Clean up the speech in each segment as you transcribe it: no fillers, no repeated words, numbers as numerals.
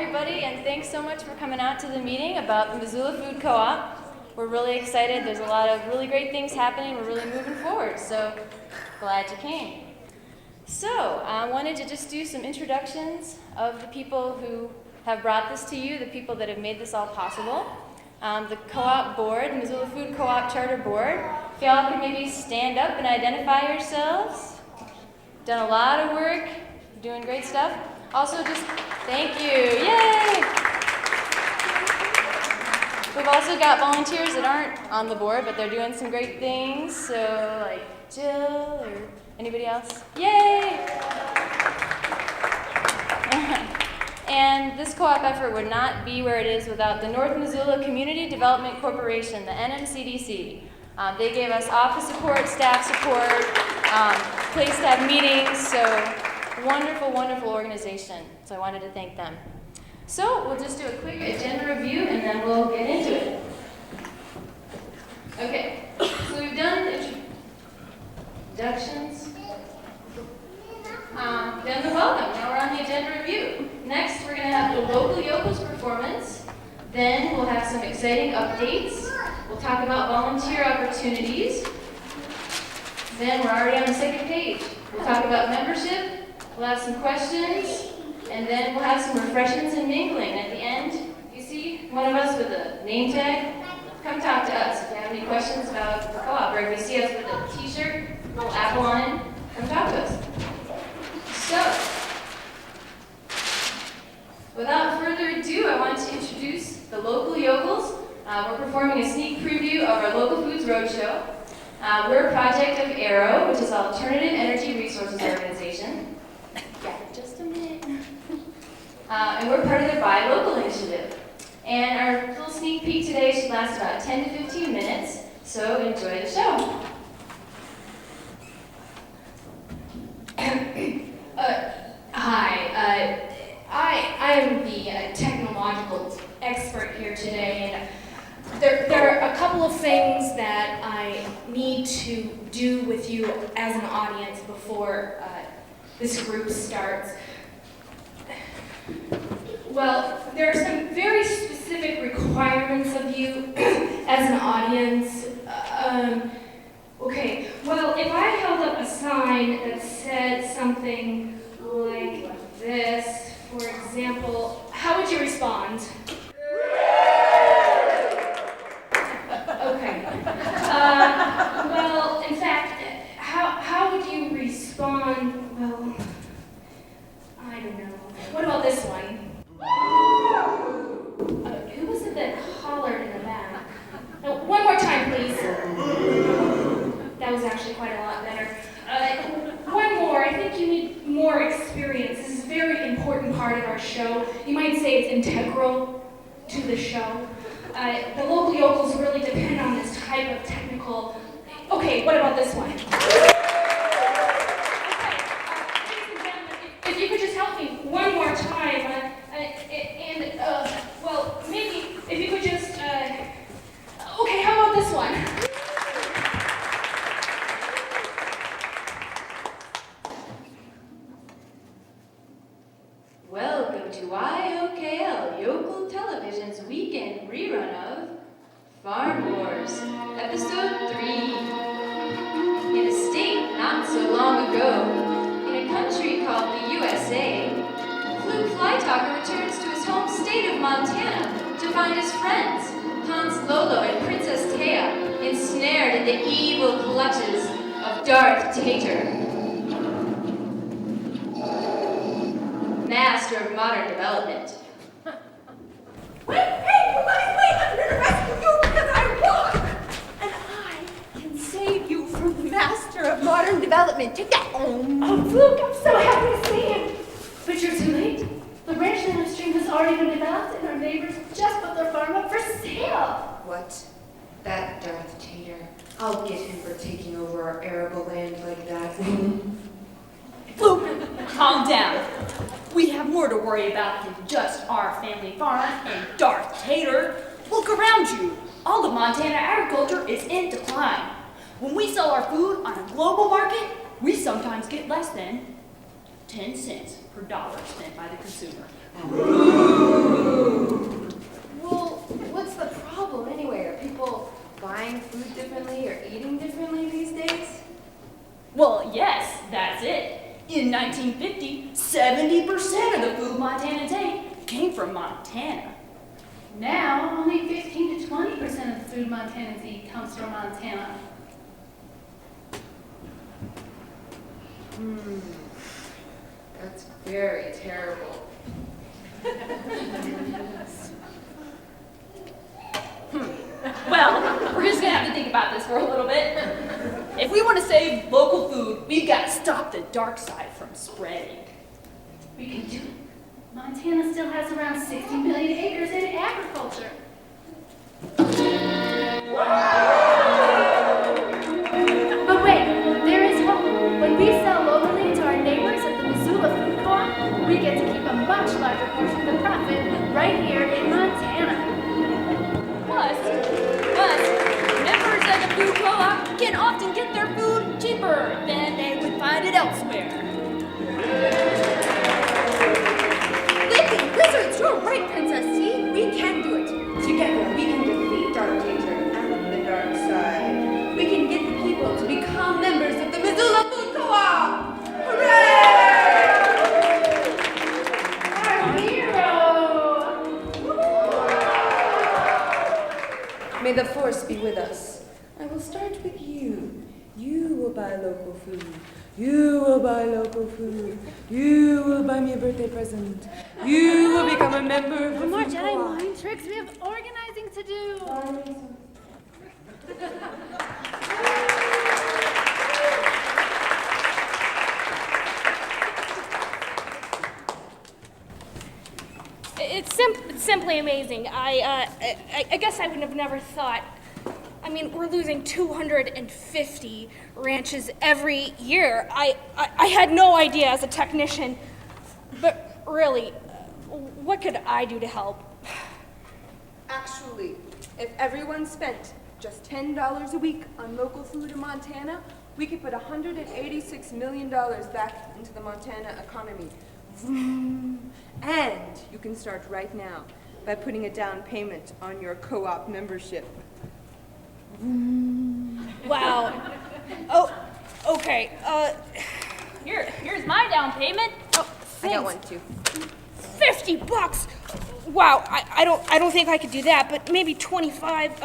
everybody, and thanks so much for coming out to the meeting about the Missoula Food Co-op. We're really excited. There's a lot of really great things happening. We're really moving forward, so glad you came. So I wanted to just do some introductions of the people who have brought this to you, the people that have made this all possible. The co-op board, the Missoula Food Co-op Charter Board. If y'all could maybe stand up and identify yourselves. Done a lot of work, doing great stuff. Also just, thank you, yay! We've also got volunteers that aren't on the board, but they're doing some great things. So like Jill or anybody else? Yay! And this co-op effort would not be where it is without the North Missoula Community Development Corporation, the NMCDC. They gave us office support, staff support, place to have meetings, so wonderful, wonderful organization. So I wanted to thank them. So we'll just do a quick agenda review and then we'll get into it. Okay, so we've done introductions. Then the welcome. Now we're on the agenda review. Next, we're going to have the local yokels performance. Then we'll have some exciting updates. We'll talk about volunteer opportunities. Then we're already on the second page. We'll talk about membership. We'll have some questions. And then we'll have some refreshments and mingling. At the end, if you see one of us with a name tag, come talk to us. If you have any questions about the co-op, or if you see us with a t-shirt, little apple on it, come talk to us. So, without further ado, I want to introduce the local yokels. We're performing a sneak preview of our Local Foods Roadshow. We're a project of ARROW, which is Alternative Energy Resources Organization. Yeah, just a minute. And we're part of their Buy Local initiative. And our little sneak peek today should last about 10 to 15 minutes, so enjoy the show. Hi, I am the technological expert here today, and there are a couple of things that I need to do with you as an audience before this group starts. Well, there are some very specific requirements of you as an audience. Okay, well, if I held up a sign that said something like this, for example, how would you respond? Okay. Well, in fact, how would you respond? Well, I don't know. What about this one? Who was it that hollered in the back? No, one more time, please. That was actually quite a lot better. One more. I think you need more experience. This is a very important part of our show. You might say it's integral to the show. The local yokels really depend on this type of technical... Okay, what about this one? If you could just help me one more time, well, maybe if you could just, okay, how about this one? Welcome to YOKL, Yokel Television's weekend rerun of Farm Wars, Episode 3. In a state not so long ago, in a country called the USA, Fluke Flytalker returns to his home state of Montana to find his friends, Hans Lolo and Princess Taya, ensnared in the evil clutches of Darth Tater, master of modern development. Wait, hey, you guys, wait, I'm gonna rescue you because I walk! And I can save you from the master of modern development. You get Oh, Fluke, I'm so happy to see you. But you're too late. The ranch downstream has already been developed, and our neighbors just put their farm up for sale. What? That Darth Tater. I'll get him for taking over our arable land like that. Fluke, calm down. We have more to worry about than just our family farm and Darth Tater. Look around you. All of Montana agriculture is in decline. When we sell our food on a global market, we sometimes get less than 10 cents per dollar spent by the consumer. came from Montana. Now, only 15 to 20% of the food Montanans eat comes from Montana. That's very terrible. Well, we're just gonna have to think about this for a little bit. If we want to save local food, we've got to stop the dark side from spreading. We can do it. Montana still has around 60 million acres in agriculture. But wait, there is hope. When we sell locally to our neighbors at the Missoula Food Co-op, we get to keep a much larger portion of the profit right here in Montana. Plus, members of the food co-op can often get their food cheaper than they would find it elsewhere. Thinking wizards, you're right, Princess T. We can do it. Together, we can defeat Dark Tater and the dark side. We can get the people to become members of the Missoula Food Co-op. Hooray! Our hero! May the force be with us. I will start with you. You will buy local food. You will buy local food. You will buy me a birthday present. You will become a member of the More food Jedi co-op. mind tricks. We have organizing to do. It's simply amazing. I guess I would have never thought. I mean, we're losing 250 ranches every year. I had no idea as a technician. But really, what could I do to help? Actually, if everyone spent just $10 a week on local food in Montana, we could put $186 million back into the Montana economy. Vroom. And you can start right now by putting a down payment on your co-op membership. Wow. Oh, okay. Here's my down payment. Oh, I got thanks. one too. $50. Wow, I don't think I could do that, but maybe 25.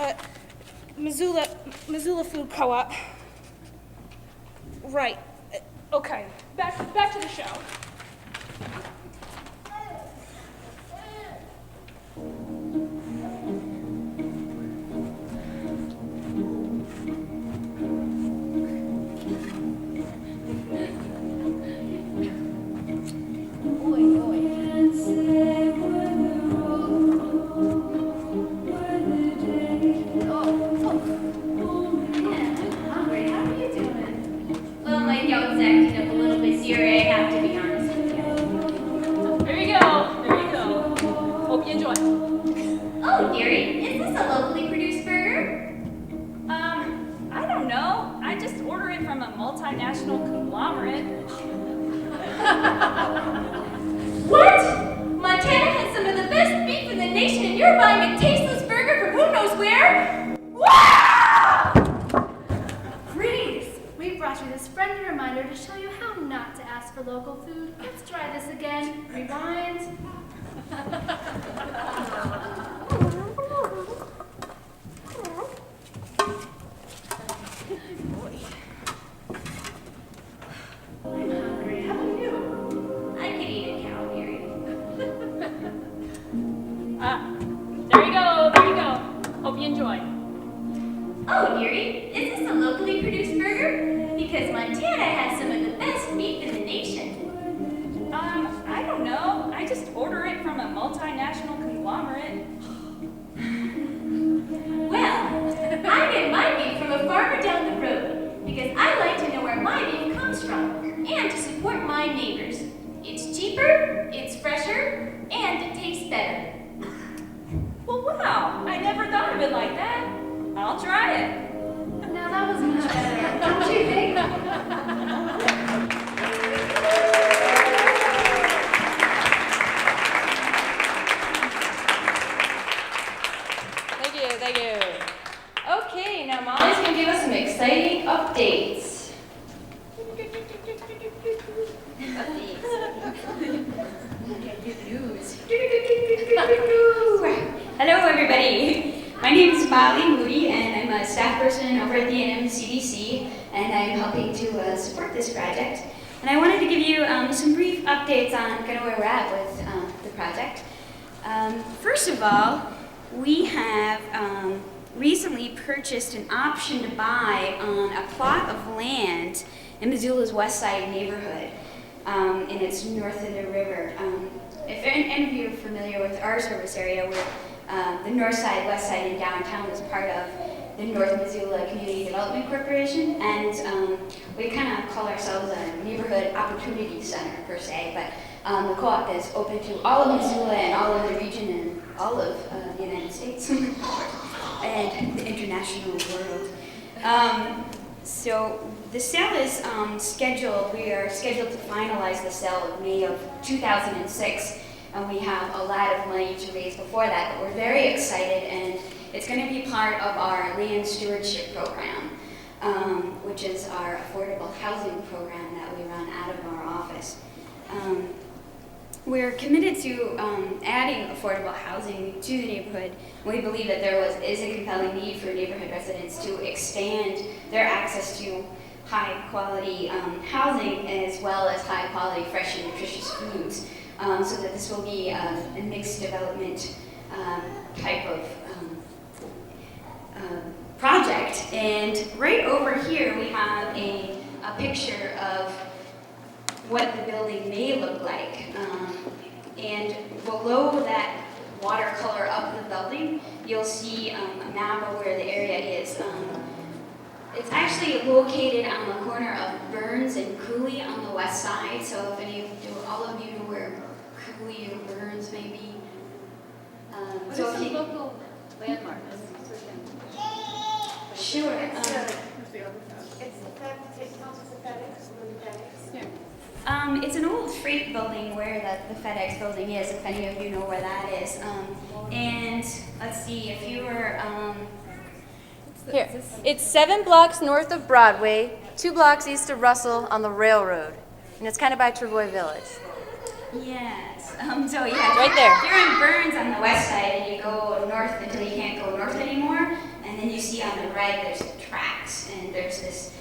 Missoula Food Co-op. Right. Okay. Back to the show. Well, my gout's acting up a little bit, Siri, I have to be honest with you. There you go. Hope you enjoy. Oh, dearie, is this a locally produced burger? I don't know. I just order it from a multinational conglomerate. What? Montana has some of the best beef in the nation, and you're buying a tasteless burger from who knows where? Wow! Greetings! We brought you this friendly reminder to show you how not to ask for local food. Let's try this again. Rewind. I'm hungry. How about you? I could eat a cow, dearie. There you go. Hope you enjoy. Oh, dearie, is this a locally produced burger? Because Montana has some of the best beef in the nation. I don't know. I just order it from a multinational conglomerate. Well, I get my beef from a farmer down the road because I like to know where my beef comes from and to support my neighbors. It's cheaper, it's fresher, and it tastes better. Well, wow. I never thought of it like that. I'll try it. Now that was much better. Don't you think? Thank you. Okay, now Molly's gonna give us some exciting updates. Good news. Hello, everybody. My name is Molly Moody, and I'm a staff person over at the NMCDC, and I'm helping to support this project. And I wanted to give you some brief updates on kind of where we're at with the project. First of all, we have recently purchased an option to buy on a plot of land in Missoula's West Side neighborhood, and it's north of the river. If any of you are familiar with our service area, we're the north side, west side, and downtown is part of the North Missoula Community Development Corporation, and we kind of call ourselves a neighborhood opportunity center per se, but the co-op is open to all of Missoula and all of the region and all of the United States and the international world. So the sale is scheduled, we are scheduled to finalize the sale in May of 2006, and we have a lot of money to raise before that, but we're very excited, and it's going to be part of our land stewardship program, which is our affordable housing program that we run out of our office. We're committed to adding affordable housing to the neighborhood. We believe that there is a compelling need for neighborhood residents to expand their access to high quality housing as well as high quality fresh and nutritious foods, so that this will be a mixed development type of project. And right over here we have a picture of what the building may look like. And below that watercolor of the building, you'll see a map of where the area is. It's actually located on the corner of Burns and Cooley on the west side. So if all of you know where Cooley or Burns may be. So if you, local landmark? sure. It's the FedEx. It's an old freight building where the FedEx building is, if any of you know where that is. And let's see, if you were, Here, it's 7 blocks north of Broadway, 2 blocks east of Russell on the railroad, and it's kind of by Travoy Village. yes, so yeah. Right there. If you're on Burns on the west side and you go north until you can't go north anymore, and then you see on the right there's the tracks, and there's this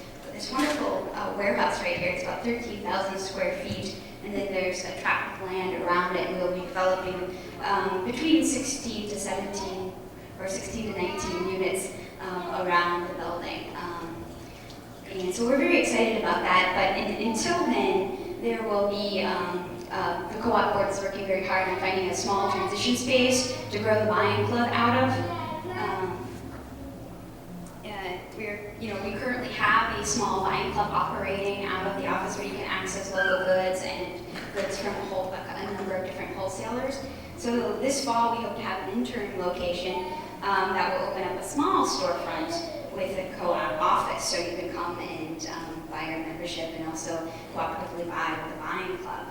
wonderful warehouse right here. It's about 13,000 square feet, and then there's a tract of land around it, and we'll be developing between 16 to 17 or 16 to 19 units around the building. And so we're very excited about that, but until then, there will be, the co-op board is working very hard on finding a small transition space to grow the buying club out of. We currently have a small buying club operating out of the office where you can access local goods and goods from a number of different wholesalers. So this fall we hope to have an interim location that will open up a small storefront with a co-op office, so you can come and buy our membership and also cooperatively buy with the buying club.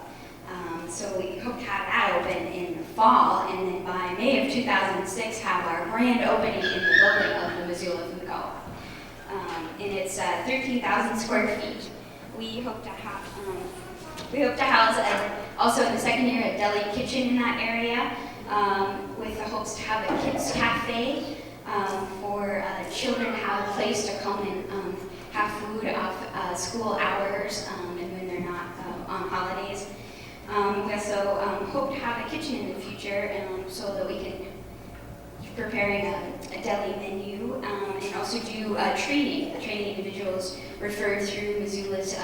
So we hope to have that open in the fall, and then by May of 2006 have our grand opening in the building of the Missoula Food Co-op. And it's 13,000 square feet. We hope to house also in the second year a deli kitchen in that area, with the hopes to have a kids cafe for children to have a place to come and have food off school hours and when they're not on holidays. We also hope to have a kitchen in the future so that we can preparing a deli menu and also do training individuals referred through Missoula's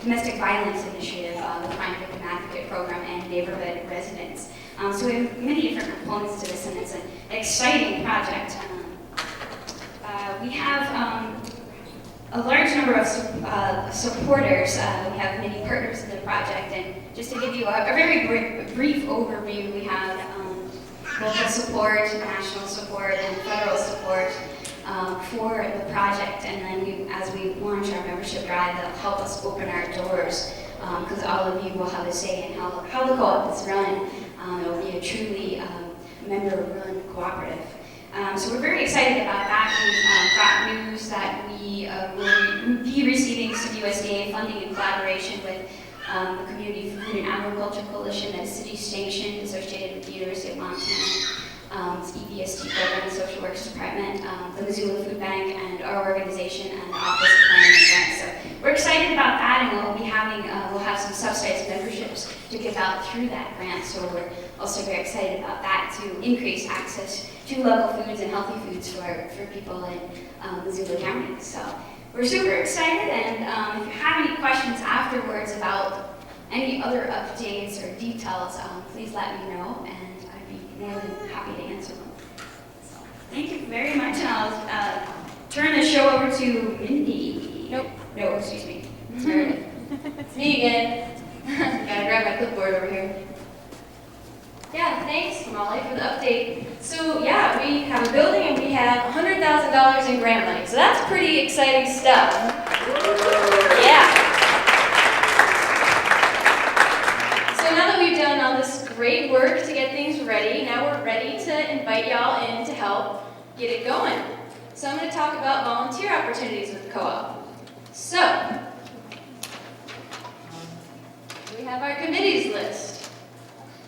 domestic violence initiative, the Crime Victim Advocate Program, and neighborhood residents. So we have many different components to this, and it's an exciting project. We have a large number of supporters. We have many partners in the project, and just to give you a very brief overview, we have local support, national support, and federal support for the project. And then as we launch our membership drive, that'll help us open our doors, because all of you will have a say in how the co-op is run. It will be a truly member-run cooperative. So we're very excited about that. We've got news that we will be receiving some USDA funding in collaboration with the Community Food and Agriculture Coalition that is city-sanctioned, associated with the University of Montana, its EVST program, the Social Works Department, the Missoula Food Bank, and our organization and the Office of Planning and Grants. So we're excited about that, and we'll be having, we'll have some subsidized memberships to give out through that grant. So we're also very excited about that to increase access to local foods and healthy foods for people in Missoula County. So we're super excited, and if you have any questions afterwards about any other updates or details, please let me know, and I'd be more than happy to answer them. So thank you very much, and I'll turn the show over to Mindy. Nope. No, excuse me. It's Meredith. It's me again. Gotta grab my clipboard over here. Yeah, thanks, Molly, for the update. So yeah, we have a building and we have $100,000 in grant money. So that's pretty exciting stuff. Yeah. So now that we've done all this great work to get things ready, now we're ready to invite y'all in to help get it going. So I'm going to talk about volunteer opportunities with the co-op. So, we have our committees list.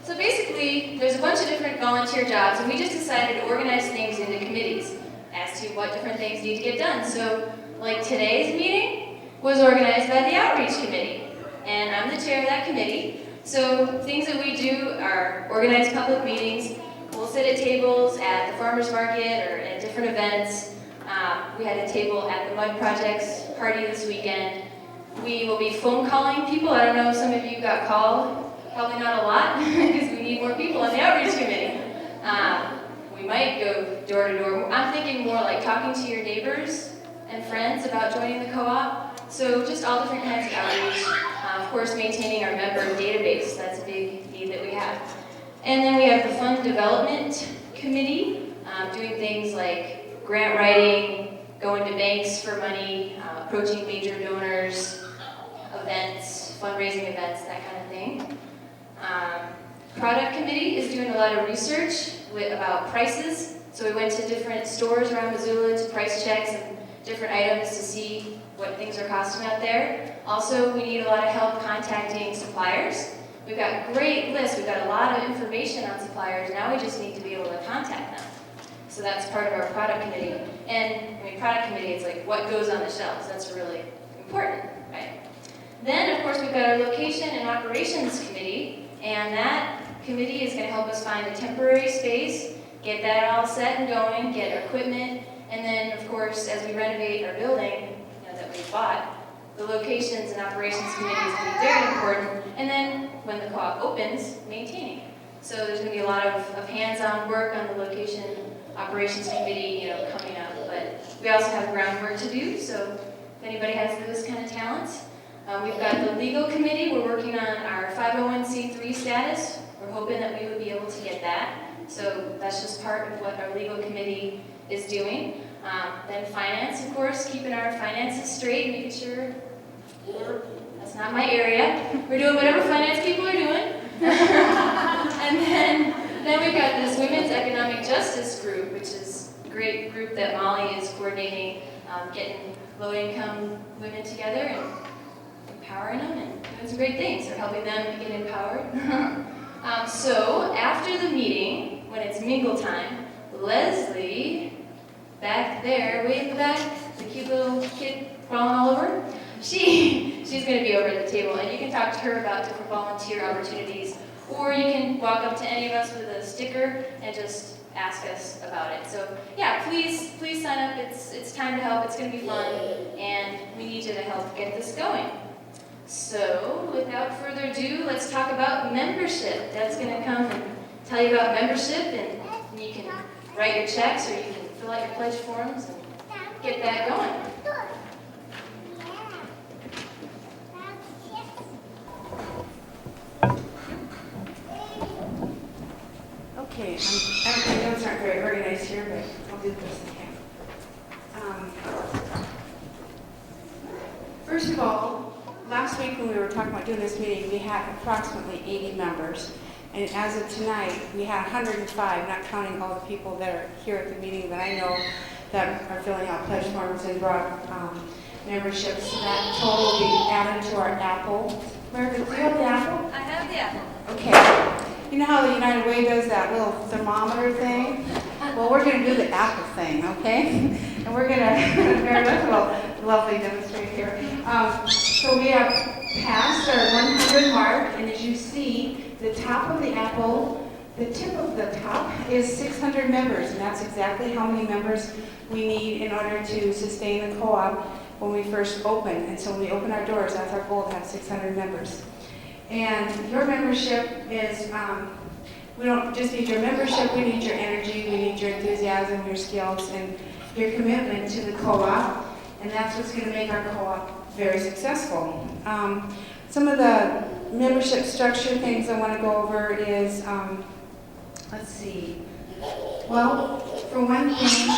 So basically, there's a bunch of different volunteer jobs, and we just decided to organize things into committees as to what different things need to get done. So, like today's meeting was organized by the Outreach Committee, and I'm the chair of that committee. So things that we do are organize public meetings. We'll sit at tables at the farmer's market or at different events. We had a table at the Mud Project's party this weekend. We will be phone calling people. I don't know if some of you got called. Probably not a lot, because we need more people on the outreach committee. We might go door to door. I'm thinking more like talking to your neighbors and friends about joining the co-op. So just all different kinds of outreach. Of course, maintaining our member database. That's a big need that we have. And then we have the Fund Development Committee, doing things like grant writing, going to banks for money, approaching major donors, events, fundraising events, that kind of thing. Product Committee is doing a lot of research about prices. So we went to different stores around Missoula to price check some different items to see what things are costing out there. Also, we need a lot of help contacting suppliers. We've got great lists. We've got a lot of information on suppliers. Now we just need to be able to contact them. So that's part of our product committee. And I mean, product committee, it's like what goes on the shelves. That's really important, right? Then, of course, we've got our location and operations committee. And that committee is going to help us find a temporary space, get that all set and going, get our equipment. And then, of course, as we renovate our building that we bought, the locations and operations committee is going to be very important. And then, when the co-op opens, maintaining. So there's going to be a lot of hands-on work on the location operations committee, coming up. But we also have groundwork to do. So if anybody has those kind of talents, we've got the legal committee. We're working on our 501c3 status. We're hoping that we would be able to get that. So that's just part of what our legal committee is doing. Then finance, of course, keeping our finances straight, making sure that's not my area. We're doing whatever finance people are doing. And then we've got this Women's Economic Justice group, which is a great group that Molly is coordinating, getting low-income women together and empowering them and doing some great things. They're helping them get empowered. So after the meeting, when it's mingle time, Leslie, back there, way in the back, the cute little kid crawling all over, she's going to be over at the table, and you can talk to her about different volunteer opportunities, or you can walk up to any of us with a sticker and just ask us about it. So yeah, please sign up. It's time to help. It's going to be fun, and we need you to help get this going. So without further ado, let's talk about membership. Deb's going to come and tell you about membership, and you can write your checks, or you can fill out your pledge forms and get that going. Okay, my notes aren't very organized here, but I'll do the best I can. First of all, last week when we were talking about doing this meeting, we had approximately 80 members. And as of tonight, we had 105, not counting all the people that are here at the meeting that I know that are filling out pledge forms and brought memberships. So that total will be added to our Apple Meredith, do you have the apple? I have the apple. Okay. You know how the United Way does that little thermometer thing? Well, we're going to do the apple thing, okay? And we're going to, Meredith will lovely demonstrate here. So we have passed our 100 mark, and as you see, the top of the apple, the tip of the top is 600 members, and that's exactly how many members we need in order to sustain the co-op when we first open. And so when we open our doors, that's our goal, to have 600 members. And your membership is, we don't just need your membership, we need your energy, we need your enthusiasm, your skills, and your commitment to the co-op. And that's what's going to make our co-op very successful. Some of the membership structure things I want to go over is, let's see. Well, for one thing,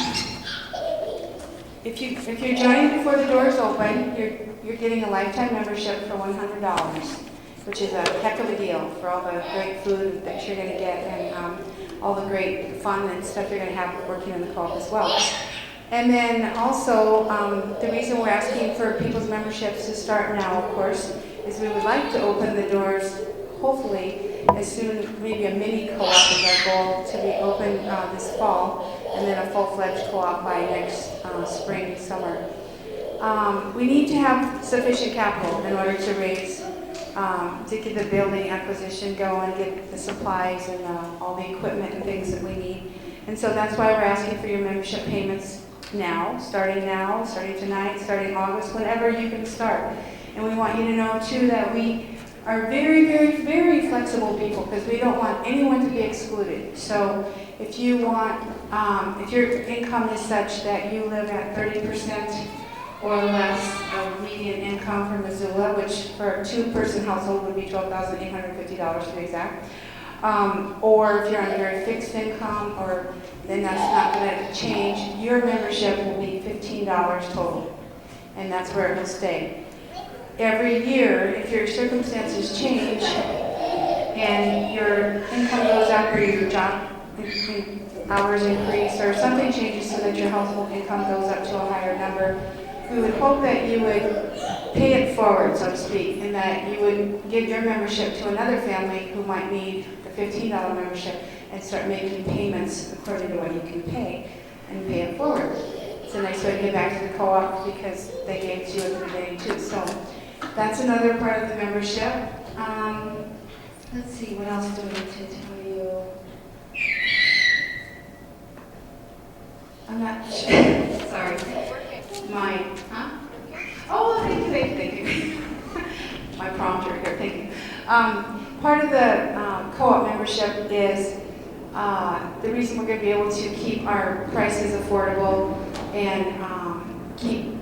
if you're joining before the doors open, you're getting a lifetime membership for $100, which is a heck of a deal for all the great food that you're going to get and all the great fun and stuff you're going to have working in the co-op as well. And then also, the reason we're asking for people's memberships to start now, of course, is we would like to open the doors, hopefully, as soon, maybe a mini co-op is our goal, to be open this fall, and then a full-fledged co-op by next spring, summer. We need to have sufficient capital in order to raise, to get the building acquisition going, get the supplies and all the equipment and things that we need. And so that's why we're asking for your membership payments now, starting tonight, starting August, whenever you can start. And we want you to know too that we are very, very, very flexible people, because we don't want anyone to be excluded. So if you want, if your income is such that you live at 30% or less of median income for Missoula, which for a two-person household would be $12,850 to be exact, or if you're on a very fixed income, then that's not going to change. Your membership will be $15 total, and that's where it will stay. Every year, if your circumstances change and your income goes up or your job hours increase or something changes so that your household income goes up to a higher number, we would hope that you would pay it forward, so to speak, and that you would give your membership to another family who might need the $15 membership and start making payments according to what you can pay and pay it forward. It's a nice way to get back to the co-op because they gave it to you at the beginning too. So that's another part of the membership. Let's see, what else do we need to tell you? I'm not sure. Sorry. Oh, thank you. My prompter here, thank you. Part of the co-op membership is the reason we're going to be able to keep our prices affordable and keep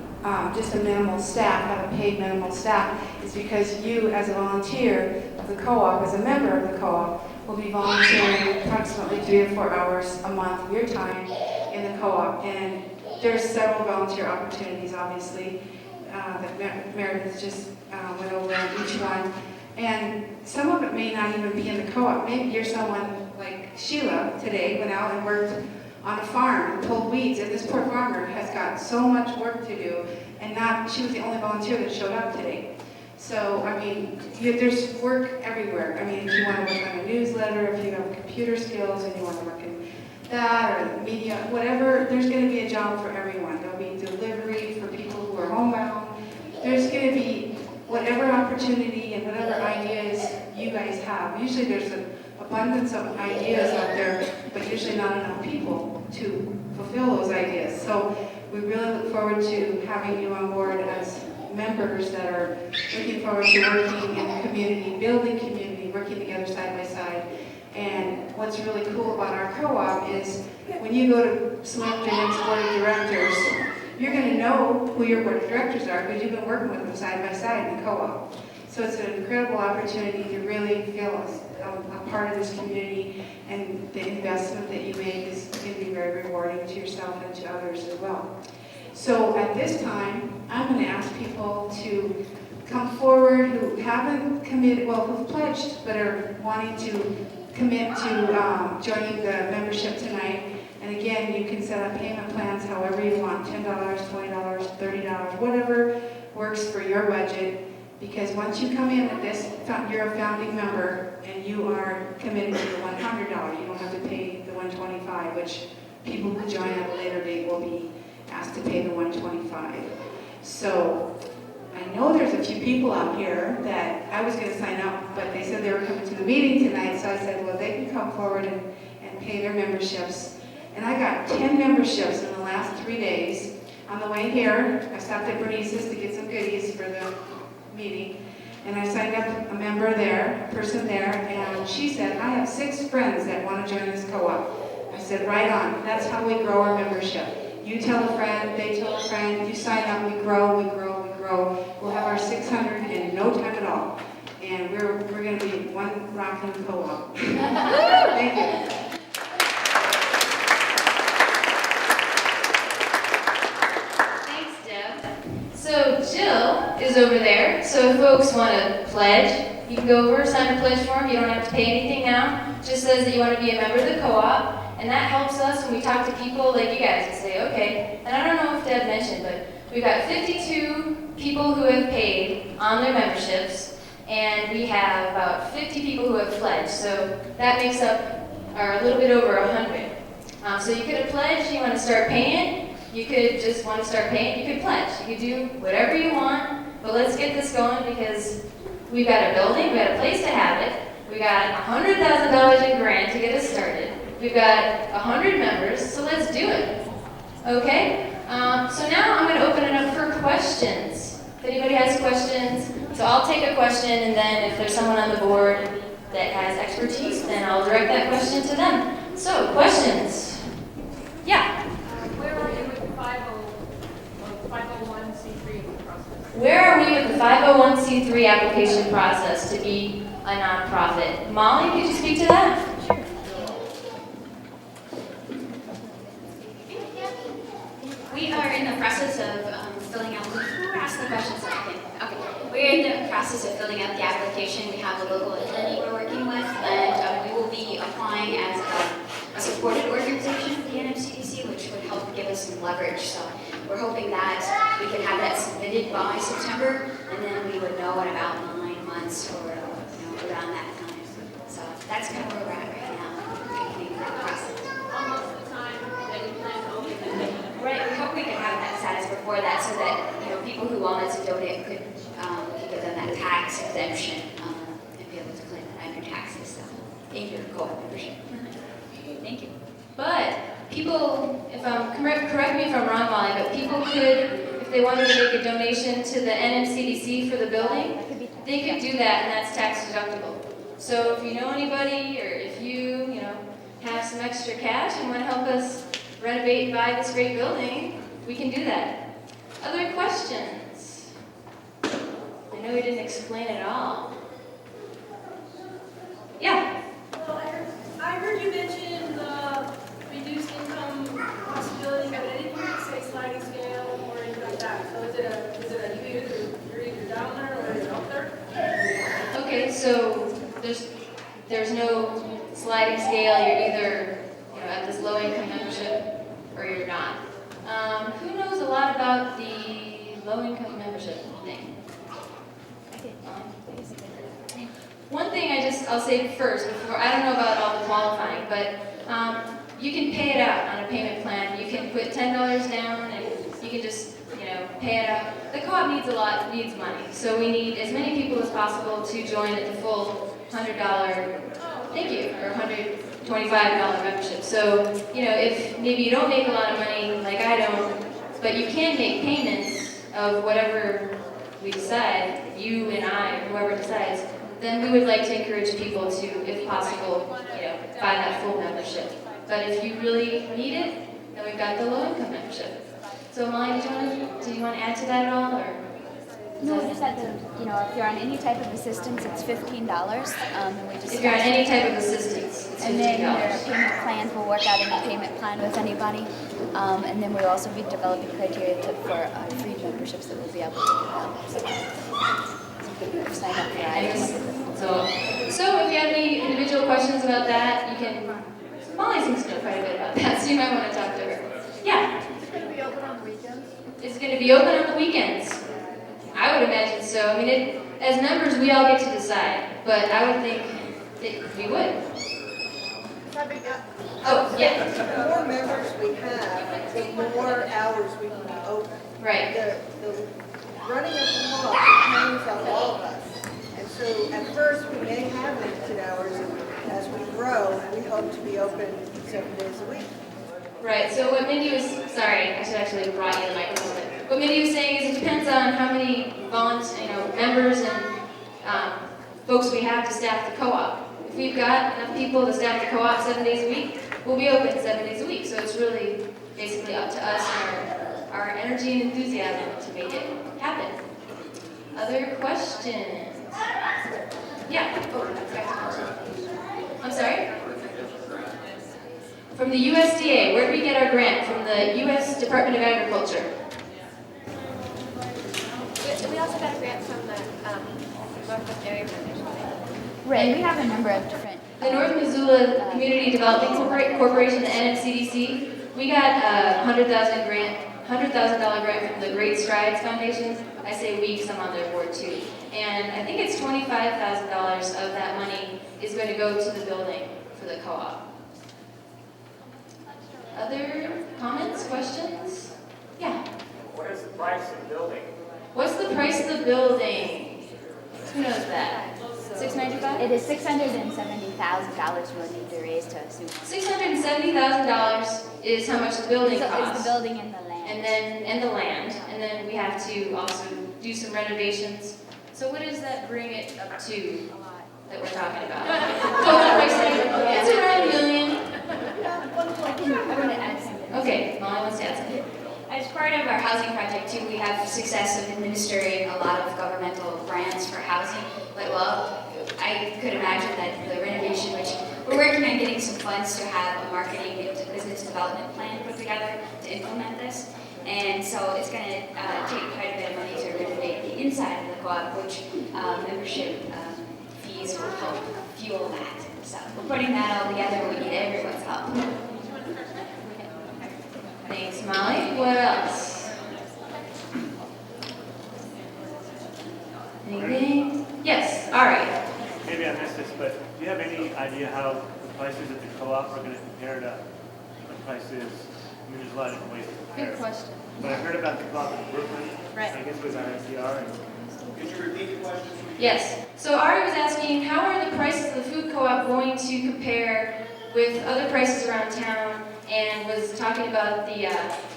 just a minimal staff, have a paid minimal staff, is because you, as a volunteer of the co-op, as a member of the co-op, will be volunteering approximately 3 to 4 hours a month of your time in the co-op. And there's several volunteer opportunities, obviously, that Meredith just went over each one. And some of it may not even be in the co-op. Maybe you're someone like Sheila today went out and worked on a farm and pulled weeds, and this poor farmer has got so much work to do, and she was the only volunteer that showed up today. So, I mean, there's work everywhere. I mean, if you want to work on a newsletter, if you have computer skills and you want to work in that or media, whatever, there's going to be a job for everyone. There'll be delivery for people who are homebound. There's going to be whatever opportunity and whatever ideas you guys have. Usually there's an abundance of ideas out there, but usually not enough people to fulfill those ideas. So we really look forward to having you on board as members that are looking forward to working in the community, building community, working together side by side. And what's really cool about our co-op is when you go to select your next board of directors, you're going to know who your board of directors are because you've been working with them side by side in the co-op. So it's an incredible opportunity to really feel a part of this community, and the investment that you make is going to be very rewarding to yourself and to others as well. So at this time, I'm going to ask people to come forward who haven't committed, well, who've pledged but are wanting to commit to joining the membership tonight. And again, you can set up payment plans however you want, $10, $20, $30, whatever works for your budget. Because once you come in at this, you're a founding member and you are committed to the $100. You don't have to pay the $125, which people who join at a later date will be asked to pay the $125. So I know there's a few people out here that I was going to sign up, but they said they were coming to the meeting tonight, so I said, well, they can come forward and pay their memberships. And I got 10 memberships in the last 3 days. On the way here, I stopped at Bernice's to get some goodies for the meeting, and I signed up a member there, a person there, and she said, I have 6 friends that want to join this co-op. I said, right on. That's how we grow our membership. You tell a friend, they tell a friend, you sign up, we grow, we grow, we grow. We'll have our 600 in no time at all. And we're going to be one rockin' co-op. Thank you. So Jill is over there, so if folks want to pledge, you can go over, sign a pledge form. You don't have to pay anything now. It just says that you want to be a member of the co-op, and that helps us when we talk to people like you guys and say, okay, and I don't know if Deb mentioned, but we've got 52 people who have paid on their memberships, and we have about 50 people who have pledged, so that makes up a little bit over 100. So you could have pledged, you want to start paying. You could just want to start paying, you could pledge. You could do whatever you want, but let's get this going because we've got a building, we've got a place to have it, we got $100,000 in grant to get us started, we've got 100 members, so let's do it. Okay? So now I'm going to open it up for questions. If anybody has questions, so I'll take a question, and then if there's someone on the board that has expertise, then I'll direct that question to them. So, questions? Yeah? Where are you with the 501c3 process? Where are we with the 501c3 application process to be a nonprofit? Molly, could you speak to that? We are in the process of filling out, who asked the questions? Okay. We're in the process of filling out the application. We have a local attorney we're working with, and we will be applying as a supported organization for the NMCDC, which would help give us some leverage. So we're hoping that we can have that submitted by September, and then we would know in about 9 months or around that time. So that's kind of where we're at right now, beginning of the process. Almost the time that you plan to open it. Right, we hope we can have that status before that, so that people who wanted to donate could give them that tax exemption and be able to claim that on your taxes. So, in your co-op membership. Thank you. But people, if I'm correct me if I'm wrong, Molly, but people could, if they wanted to make a donation to the NMCDC for the building, they could do that, and that's tax deductible. So if you know anybody, or if you have some extra cash and want to help us renovate and buy this great building, we can do that. Other questions? I know we didn't explain it all. Yeah? Well, I heard you mention the reduced income possibility, but I didn't hear it say sliding scale or anything like that. So is it you're either down there or you're up there? Okay, so there's no sliding scale. You're either at this low income membership or you're not. Who knows a lot about the low income membership thing? One thing I'll say first before, I don't know about all the qualifying, but you can pay it out on a payment plan. You can put $10 down and you can just pay it out. The co-op needs money, so we need as many people as possible to join at the full $100, thank you, or $125 membership. So, if maybe you don't make a lot of money, like I don't, but you can make payments of whatever we decide, you and I, whoever decides, then we would like to encourage people to, if possible, buy that full membership. But if you really need it, then we've got the low income membership. So Molly, do you want to add to that at all, or? No, just that if you're on any type of assistance, it's $15. And we just if you're on any type of assistance, it's $15. And then your payment plans will work out any payment plan with anybody. And then we'll also be developing criteria for free memberships that we'll be able to give out. So sign up for items. So if you have any individual questions about that, you can. Molly seems to know quite a bit about that, so you might want to talk to her. Yeah. Is it going to be open on the weekends? It's going to be open on the weekends. I would imagine so. I mean, as members, we all get to decide, but I would think that we would. Oh, yeah. The more members we have, the more hours we can be open. Right. The running of the law depends on all of us. And so at first, we may have limited hours, and as we grow, we hope to be open 7 days a week. Right, so what Mindy was, sorry, I should actually have brought you the microphone. What Mindy was saying is it depends on how many members and folks we have to staff the co-op. If we've got enough people to staff the co-op 7 days a week, we'll be open 7 days a week. So it's really basically up to us and our energy and enthusiasm to make it happen. Other questions? Yeah. Oh, I'm sorry? From the USDA. Where do we get our grant? From the U.S. Department of Agriculture. We also got a grant from the Northwest Area Foundation. Right, we have a number of different. The North Missoula Community Development Corporation, the NMCDC, we got a $100,000 grant from the Great Strides Foundation. I say we because I'm on their board too. And I think it's $25,000 of that money is going to go to the building for the co-op. Other comments, questions? Yeah. What is the price of the building? What's the price of the building? Who knows that? $695? It is $670,000 we'll need to raise to assume. $670,000 is how much the building costs. It's the building and the land. And the land. And then we have to also do some renovations. So what does that bring it up to that we're talking about? Total price tag? It's around $1 million. I want to add something. Okay, Molly wants to add something. As part of our housing project too, we have success of administering a lot of governmental grants for housing. Like, well, I could imagine that the renovation, which we're working on getting some funds to have a marketing and business development plan put together to implement this. And so it's going to take quite a bit of money to renovate the inside of the co-op, which membership fees will help fuel that. So we're putting that all together. We need everyone's help. Thanks, Molly. What else? Anything? Yes. All right. Maybe I missed this, but do you have any idea how the prices at the co-op are going to compare to the prices? I mean, there's a lot of different ways to compare. Good question. But I heard about the co-op in Brooklyn. Right. I guess it was on NPR. Could you repeat the question? Yes. So Ari was asking, how are the prices of the food co-op going to compare with other prices around town, and was talking about the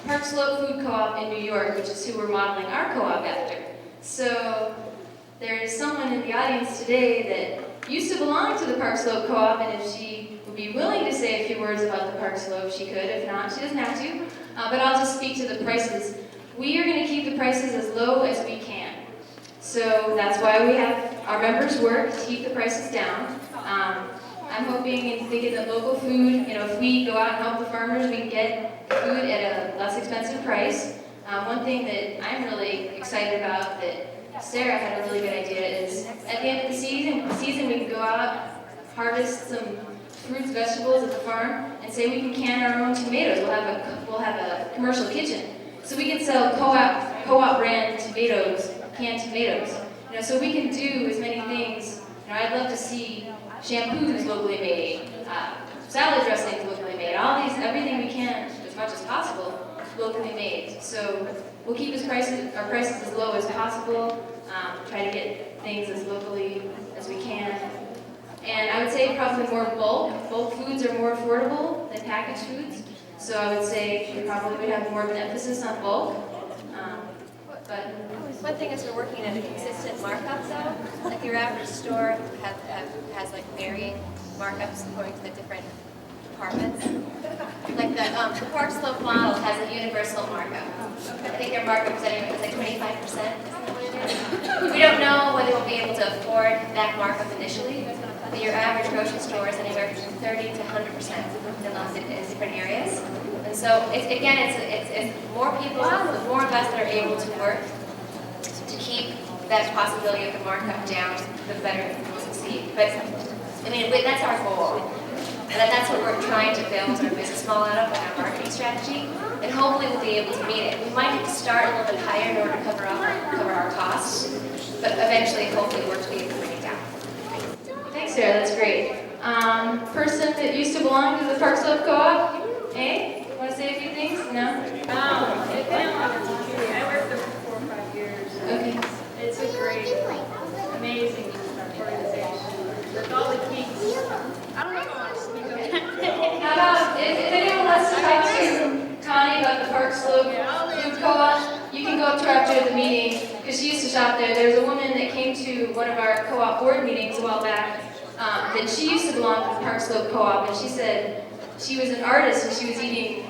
Park Slope Food Co-op in New York, which is who we're modeling our co-op after. So there's someone in the audience today that used to belong to the Park Slope Co-op, and if she would be willing to say a few words about the Park Slope, she could. If not, she doesn't have to. But I'll just speak to the prices. We are going to keep the prices as low as we can. So that's why we have our members work to keep the prices down. I'm hoping and thinking that local food, if we go out and help the farmers, we can get food at a less expensive price. One thing that I'm really excited about that Sarah had a really good idea is at the end of the season we can go out, harvest some fruits, vegetables at the farm, and say we can can our own tomatoes. We'll have a commercial kitchen, so we can sell co-op brand tomatoes, canned tomatoes. So we can do as many things. I'd love to see shampoos locally made, salad dressings locally made, everything we can, as much as possible, locally made. So we'll keep our prices as low as possible, try to get things as locally as we can. And I would say probably more bulk foods are more affordable than packaged foods. So I would say we probably would have more of an emphasis on bulk. But one thing is we're working at a consistent markup though. Like your average store has like varying markups according to the different departments. Like the Park Slope model has a universal markup. I think their markup is anywhere like 25%. We don't know whether we'll be able to afford that markup initially. But your average grocery store is anywhere from 30 to 100% in lots of different areas. And so it's more people, the more of us that are able to work to keep that possibility of the markup down, the better we'll succeed. But I mean, that's our goal. And that's what we're trying to build our business model out of, and our marketing strategy, and hopefully we'll be able to meet it. We might have to start a little bit higher in order to cover our costs, but eventually, hopefully, work to be able to bring it down. Thanks, Sarah. That's great. Person that used to belong to the Park Slope Co-op, eh? Want to say a few things? No? I worked there for 4 or 5 years. Okay. It's a great, amazing organization. With all the kinks. I don't know if I want to speak on that. How about, if anyone wants to talk to Connie about the Park Slope Food Co-op, you can go up to her after the meeting, because she used to shop there. There's a woman that came to one of our co-op board meetings a while back, that she used to belong to the Park Slope Co-op, and she said she was an artist and she was eating,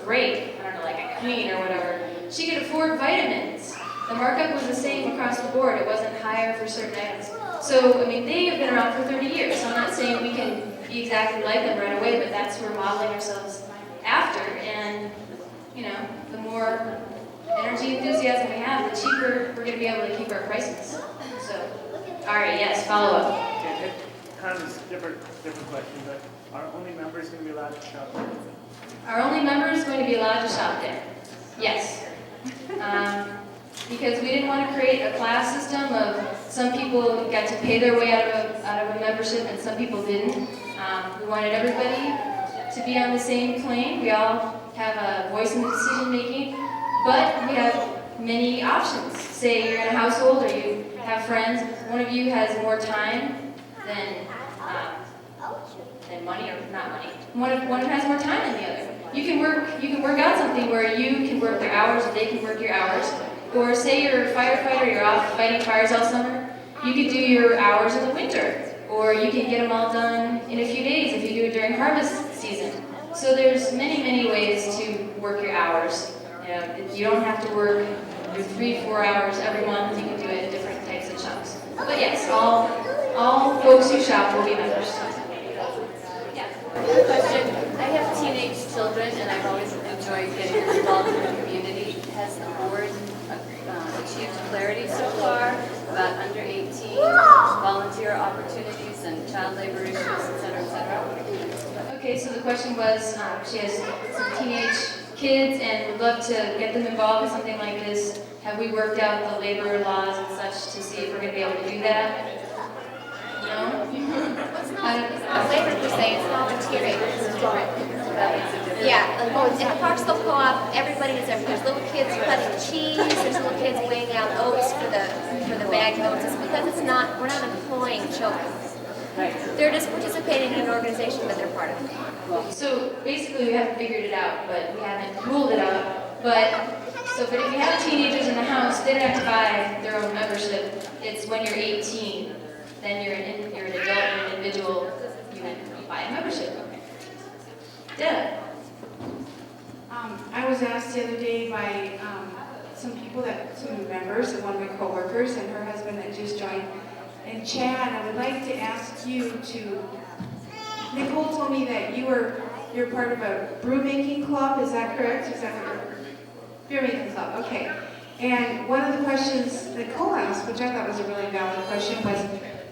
great, I don't know, like a queen or whatever. She could afford vitamins. The markup was the same across the board. It wasn't higher for certain items. So, I mean, they have been around for 30 years, so I'm not saying we can be exactly like them right away, but that's who we're modeling ourselves after. And, the more energy enthusiasm we have, the cheaper we're going to be able to keep our prices. So, all right, yes, follow up. Yeah, it kind of is different question, but are only members going to be allowed to shop there? Are only members going to be allowed to shop there? Yes. Because we didn't want to create a class system of some people got to pay their way out of a membership and some people didn't. We wanted everybody to be on the same plane. We all have a voice in the decision making, but we have many options. Say you're in a household or you have friends. One of you has more time than money, or not money. One has more time than the other. You can work out something where you can work their hours and they can work your hours. Or say you're a firefighter, you're off fighting fires all summer, you could do your hours in the winter. Or you can get them all done in a few days if you do it during harvest season. So there's many, many ways to work your hours. You don't have to work your 3-4 hours every month. You can do it in different types of chunks. But yes, all folks who shop will be members. Question. I have teenage children, and I've always enjoyed getting involved in the community. Has the board achieved clarity so far about under 18 volunteer opportunities and child labor issues, et cetera, et cetera? Okay, so the question was, she has some teenage kids and would love to get them involved in something like this. Have we worked out the labor laws and such to see if we're going to be able to do that? No? Labor per se is volunteering. Yeah, at Park Slope Co-op, everybody is everywhere. There's little kids cutting cheese. There's little kids weighing out oats for the bagged oats. It's because we're not employing children. They're just participating in an organization that they're part of. So basically, we haven't figured it out, but we haven't ruled it out. But if you have teenagers in the house, they don't have to buy their own membership. It's when you're 18, then you're an adult, you're an individual, you buy a membership. Deb. I was asked the other day by some members, and one of my coworkers, and her husband that just joined. And Chad, I would like to ask you to. Nicole told me that you're part of a brew making club. Is that correct? Is that what beer making club? Okay. And one of the questions Nicole asked, which I thought was a really valid question, was,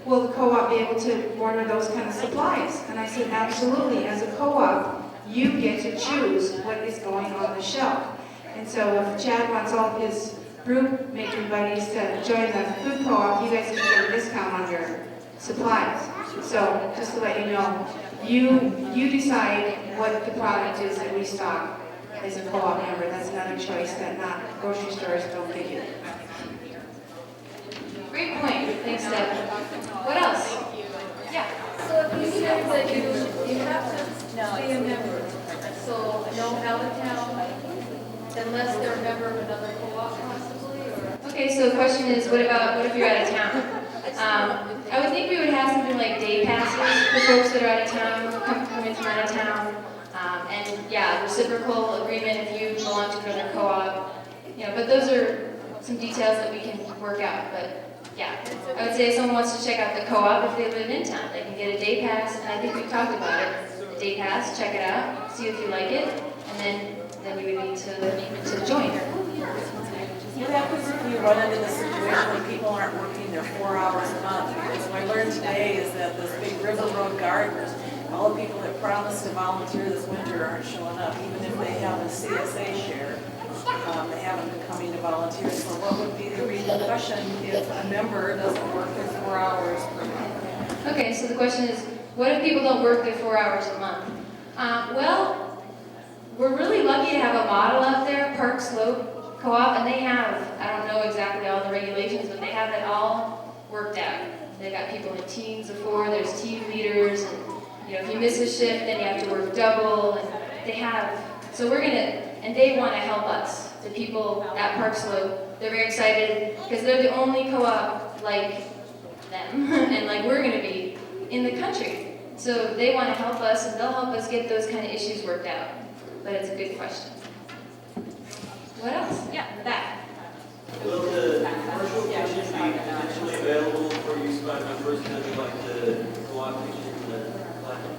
will the co-op be able to order those kind of supplies? And I said, absolutely. As a co-op, you get to choose what is going on the shelf. And so if Chad wants all of his brew making buddies to join the food co-op, you guys can get a discount on your supplies. So just to let you know, you decide what the product is that we stock as a co-op member. That's another choice that not grocery stores don't give you. Great point. Thanks, Deb. What else? Yeah. So if you said that you have to be a member, so no out of town, unless they're a member of another co-op possibly, or? Okay, so the question is, what if you're out of town? I would think we would have something like day passes for folks that are out of town, coming from out of town. And yeah, reciprocal agreement if you belong to another co-op. But those are some details that we can work out. But yeah, I would say if someone wants to check out the co-op, if they live in town, they can get a day pass, and I think we've talked about it. A day pass, check it out, see if you like it, and then you would need to join. What happens if you run into the situation when people aren't working their 4 hours a month? Because what I learned today is that those big River Road gardeners, all the people that promised to volunteer this winter aren't showing up, even if they have a CSA share. They haven't been coming to volunteer, so what would be the repercussion if a member doesn't work their 4 hours per month? Okay, so the question is, what if people don't work their 4 hours a month? Well, we're really lucky to have a model out there, Park Slope Co-op, and they have, I don't know exactly all the regulations, but they have it all worked out. They've got people in teams of 4, there's team leaders, and if you miss a shift, then you have to work double, and they have, so we're gonna, and they want to help us. The people at Park Slope, they're very excited because they're the only co-op like them and like we're going to be in the country. So they want to help us and they'll help us get those kind of issues worked out. But it's a good question. What else? Yeah, that. Will the commercial kitchen be potentially available for use by members that would like to co-op kitchen in the platinum?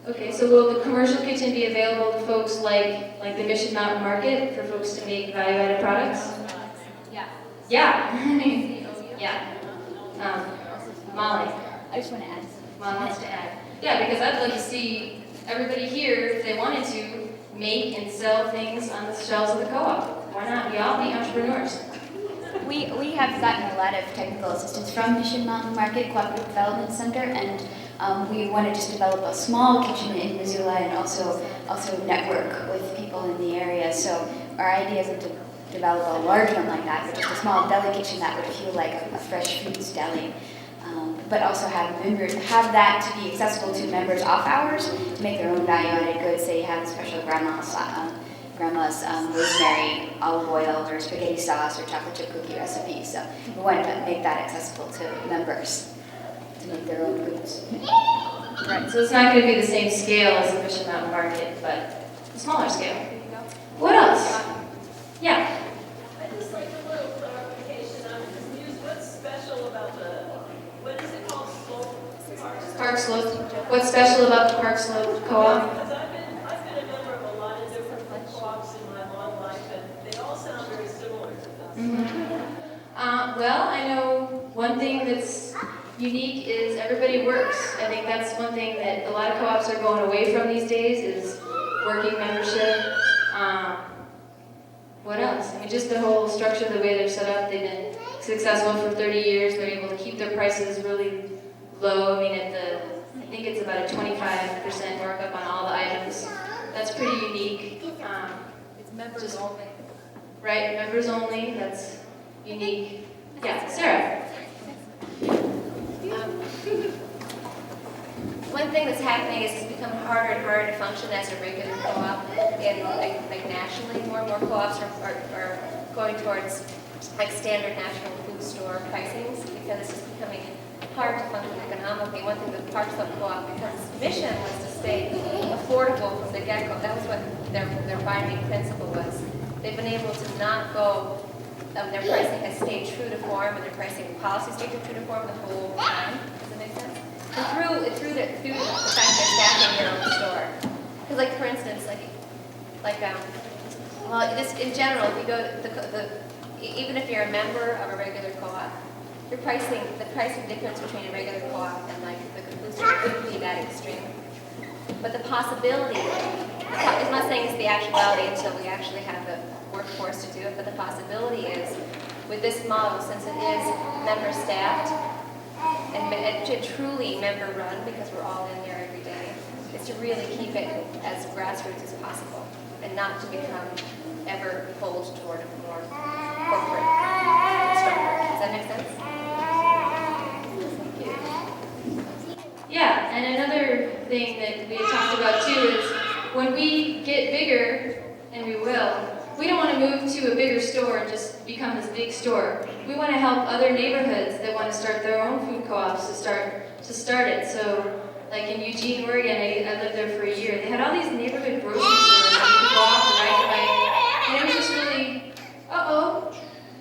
Okay, so will the commercial kitchen be available to folks like the Mission Mountain Market for folks to make value-added products? Yeah. Yeah. I mean, yeah. Molly. I just want to add. Molly wants to add. Yeah, because I'd like to see everybody here, if they wanted to, make and sell things on the shelves of the co-op. Why not? We all be entrepreneurs. We have gotten a lot of technical assistance from Mission Mountain Market Cooperative Development Center, and we want to just develop a small kitchen in Missoula and also network with people in the area. So our idea isn't to develop a large one like that, but just a small deli kitchen that would feel like a fresh foods deli. But also have that to be accessible to members off hours to make their own value-added goods. Say you have a special grandma's rosemary olive oil or spaghetti sauce or chocolate chip cookie recipe. So we want to make that accessible to members to make their own goods. Right, so it's not going to be the same scale as the Mission Mountain Market, but a smaller scale. What else? Yeah. I'd just like a little clarification. I'm confused. What's special about what is it called? Park Slope. What's special about the Park Slope Co-op? Because I've been a member of a lot of different co-ops in my long life, and they all sound very similar to this. Mm-hmm. Well, I know one thing that's unique is everybody works. I think that's one thing that a lot of co-ops are going away from these days is working membership. What else? I mean, just the whole structure, the way they're set up, they've been successful for 30 years. They're able to keep their prices really low. I mean, I think it's about a 25% markup on all the items. That's pretty unique. It's members only. Right, members only. That's unique. Yeah, Sarah. One thing that's happening is it's becoming harder and harder to function as a regular co-op, and like nationally, more and more co-ops are going towards like standard national food store pricings because it's just becoming hard to function economically. One thing the Park Slope Co-op, because its mission was to stay affordable from the get-go. That was what their binding principle was. They've been able to not go. Their pricing has stayed true to form, and their pricing policy stayed true to form the whole time. Does that make sense? And through the fact they're staffing their own store. Because, like for instance, well, just in general, if you go to even if you're a member of a regular co-op, the pricing difference between a regular co-op and like the food store wouldn't be that extreme. But the possibility, I'm not saying it's the actuality until we actually have the workforce to do it, but the possibility is, with this model, since it is member staffed and truly member run, because we're all in there every day, is to really keep it as grassroots as possible and not to become ever pulled toward a more corporate structure. Does that make sense? Thank you. Yeah, and another thing that we had talked about too is when we get bigger, and we will, we don't want to move to a bigger store and just become this big store. We want to help other neighborhoods that want to start their own food co-ops to start it. So, like in Eugene, Oregon, I lived there for a year. They had all these neighborhood grocery stores that you could go off the right away, and it was just really,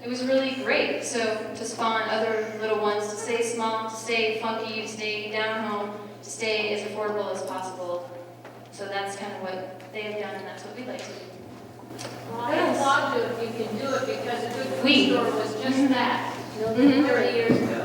it was really great. So to spawn other little ones, to stay small, to stay funky, to stay down home, to stay as affordable as possible. So that's kind of what they have done, and that's what we'd like to do. Well, I applaud you if you can do it because a good food We. store was just that 30 years ago.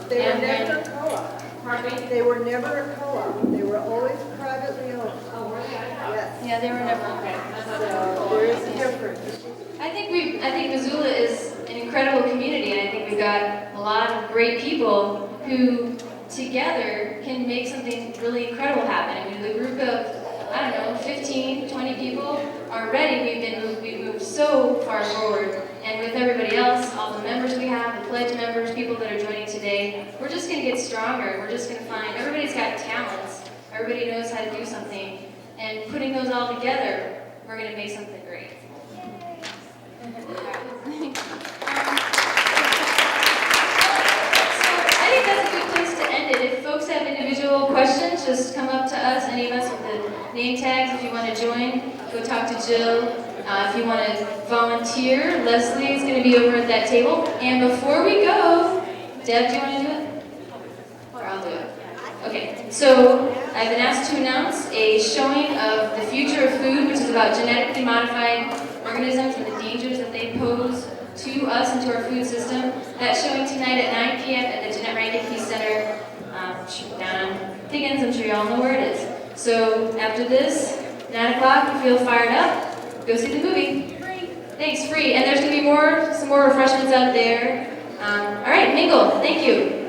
They were never co-op. Pardon me? They were never a co-op. They were always privately owned. Oh, were they? Yes. Yeah, they were never. Okay. So there is a difference. I think Missoula is an incredible community, and I think we've got a lot of great people who together can make something really incredible happen. I mean, the group of, I don't know, 15, 20 people already, we've moved so far forward. And with everybody else, all the members we have, the pledge members, people that are joining today, we're just going to get stronger. We're just going to find, everybody's got talents. Everybody knows how to do something. And putting those all together, we're going to make something great. I think that's a good place to end it. If folks have individual questions, just come up to us, any of us with the name tags. If you want to join, go talk to Jill. If you want to volunteer, Leslie is going to be over at that table. And before we go, Deb, do you want to do it? Or I'll do it. Okay, so I've been asked to announce a showing of the future of food, which is about genetically modified organisms and the dangers that they pose to us and to our food system. That's showing tonight at 9 p.m. at the Jeanette Reinke Center down on Higgins. I'm sure you all know where it is. So after this, 9 o'clock, you feel fired up, go see the movie. Thanks, free. And there's going to be some more refreshments out there. All right, mingle. Thank you.